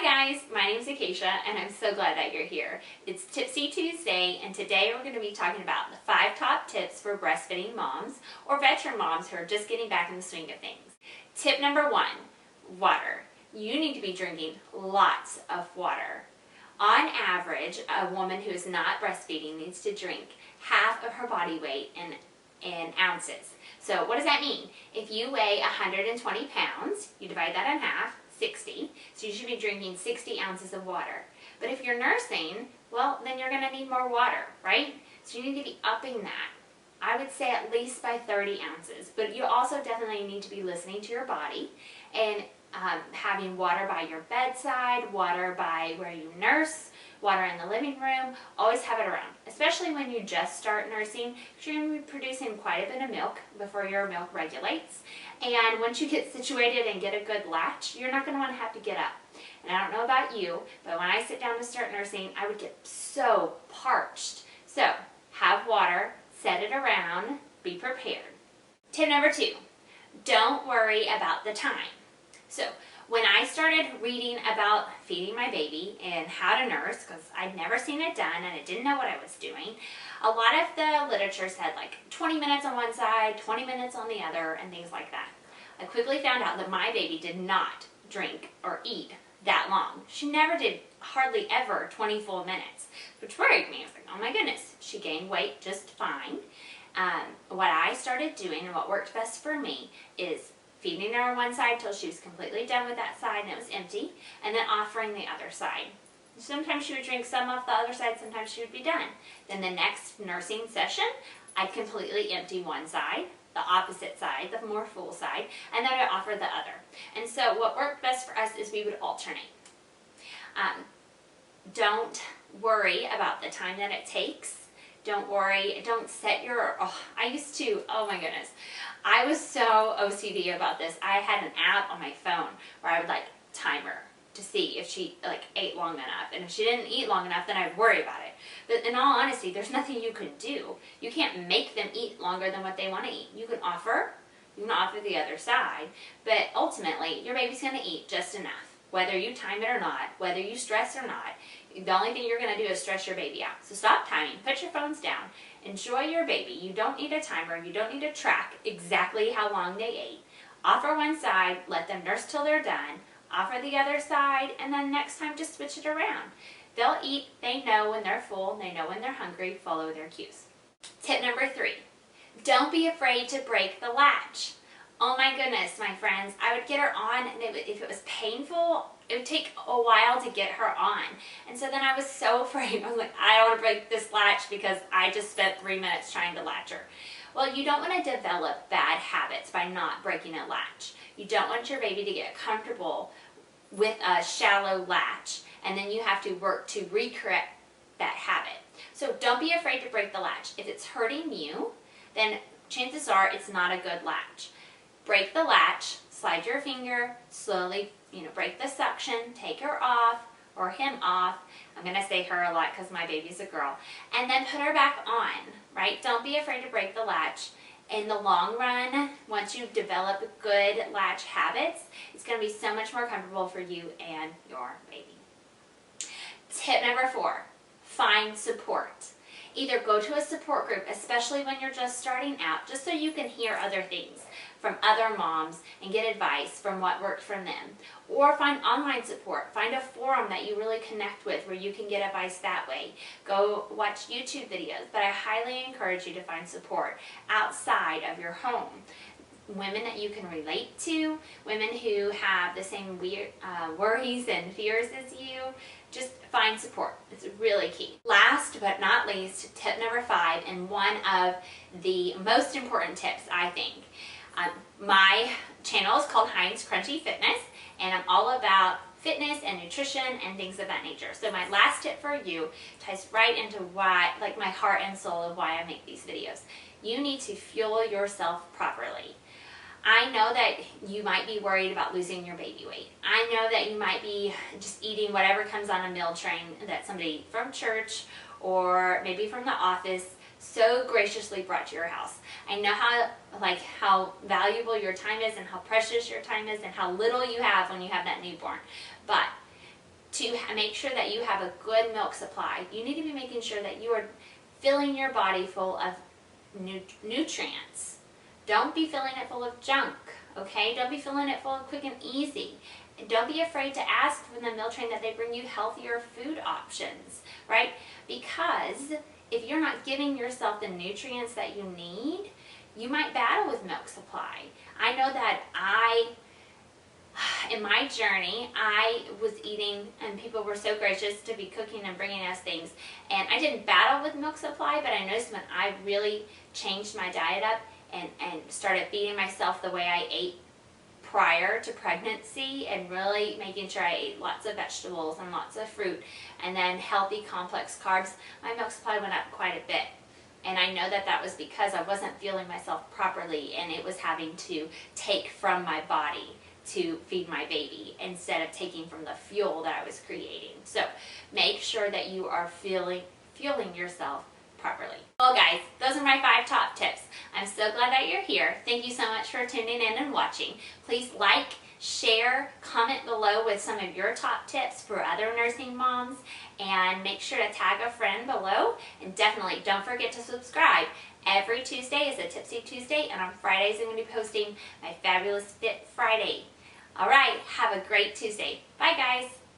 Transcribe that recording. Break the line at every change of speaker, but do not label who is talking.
guys, my name is Acacia and I'm so glad that you're here. It's Tipsy Tuesday and today we're going to be talking about the 5 top tips for breastfeeding moms or veteran moms who are just getting back in the swing of things. Tip number 1, water. You need to be drinking lots of water. On average, a woman who is not breastfeeding needs to drink half of her body weight in ounces. So what does that mean? If you weigh 120 pounds, you divide that in half, 60. So you should be drinking 60 ounces of water. But if you're nursing, well, then you're going to need more water, right? So you need to be upping that. I would say at least by 30 ounces. But you also definitely need to be listening to your body and having water by your bedside, water by where you nurse, water in the living room. Always have it around, especially when you just start nursing, because you're going to be producing quite a bit of milk before your milk regulates. And once you get situated and get a good latch, you're not going to want to have to get up. And I don't know about you, but when I sit down to start nursing, I would get so parched. So have water, set it around, be prepared. Tip number 2, don't worry about the time. So when I started reading about feeding my baby and how to nurse, because I'd never seen it done and I didn't know what I was doing, a lot of the literature said like 20 minutes on one side, 20 minutes on the other, and things like that. I quickly found out that my baby did not drink or eat that long. She never did hardly ever 20 full minutes, which worried me. I was like, oh my goodness, she gained weight just fine. What I started doing and what worked best for me is feeding her on one side till she was completely done with that side and it was empty, and then offering the other side. Sometimes she would drink some off the other side, sometimes she would be done. Then the next nursing session, I'd completely empty one side, the opposite side, the more full side, and then I'd offer the other. And so what worked best for us is we would alternate. Don't worry about the time that it takes. Don't worry, don't set your, I used to, oh my goodness. I was so OCD about this. I had an app on my phone where I would like time her to see if she ate long enough. And if she didn't eat long enough, then I'd worry about it. But in all honesty, there's nothing you can do. You can't make them eat longer than what they want to eat. You can offer the other side, but ultimately your baby's going to eat just enough. Whether you time it or not, whether you stress or not, the only thing you're going to do is stress your baby out. So stop timing, put your phones down, enjoy your baby. You don't need a timer, you don't need to track exactly how long they ate. Offer one side, let them nurse till they're done, offer the other side, and then next time just switch it around. They'll eat, they know when they're full, they know when they're hungry, follow their cues. Tip number 3, don't be afraid to break the latch. Oh my goodness, my friends, I would get her on, and if it was painful, it would take a while to get her on. And so then I was so afraid. I was like, I don't want to break this latch because I just spent 3 minutes trying to latch her. Well, you don't want to develop bad habits by not breaking a latch. You don't want your baby to get comfortable with a shallow latch, and then you have to work to recorrect that habit. So don't be afraid to break the latch. If it's hurting you, then chances are it's not a good latch. Break the latch, slide your finger, slowly, break the suction, take her off or him off. I'm going to say her a lot because my baby's a girl. And then put her back on, right? Don't be afraid to break the latch. In the long run, once you develop good latch habits, it's going to be so much more comfortable for you and your baby. Tip number 4, find support. Either go to a support group, especially when you're just starting out, just so you can hear other things from other moms and get advice from what worked from them. Or find online support. Find a forum that you really connect with where you can get advice that way. Go watch YouTube videos, but I highly encourage you to find support outside of your home. Women that you can relate to, women who have the same worries and fears as you. Just find support. It's really key. Last but not least, tip number 5, and one of the most important tips, I think. My channel is called Heinz Crunchy Fitness, and I'm all about fitness and nutrition and things of that nature. So my last tip for you ties right into why, my heart and soul of why I make these videos. You need to fuel yourself properly. I know that you might be worried about losing your baby weight. I know that you might be just eating whatever comes on a meal train that somebody from church or maybe from the office so graciously brought to your house. I know how valuable your time is and how precious your time is and how little you have when you have that newborn. But to make sure that you have a good milk supply, you need to be making sure that you are filling your body full of nutrients. Don't be filling it full of junk, okay? Don't be filling it full of quick and easy. And don't be afraid to ask from the meal train that they bring you healthier food options, right? Because if you're not giving yourself the nutrients that you need, you might battle with milk supply. I know that in my journey, I was eating, and people were so gracious to be cooking and bringing us things. And I didn't battle with milk supply, but I noticed when I really changed my diet up and started feeding myself the way I ate prior to pregnancy, and really making sure I ate lots of vegetables and lots of fruit, and then healthy complex carbs, my milk supply went up quite a bit. And I know that that was because I wasn't fueling myself properly, and it was having to take from my body to feed my baby instead of taking from the fuel that I was creating. So make sure that you are fueling yourself properly. Well guys, those are my 5 top tips. I'm so glad that you're here. Thank you so much for tuning in and watching. Please like, share, comment below with some of your top tips for other nursing moms, and make sure to tag a friend below, and definitely don't forget to subscribe. Every Tuesday is a Tipsy Tuesday, and on Fridays I'm going to be posting my Fabulous Fit Friday. Alright, have a great Tuesday. Bye guys!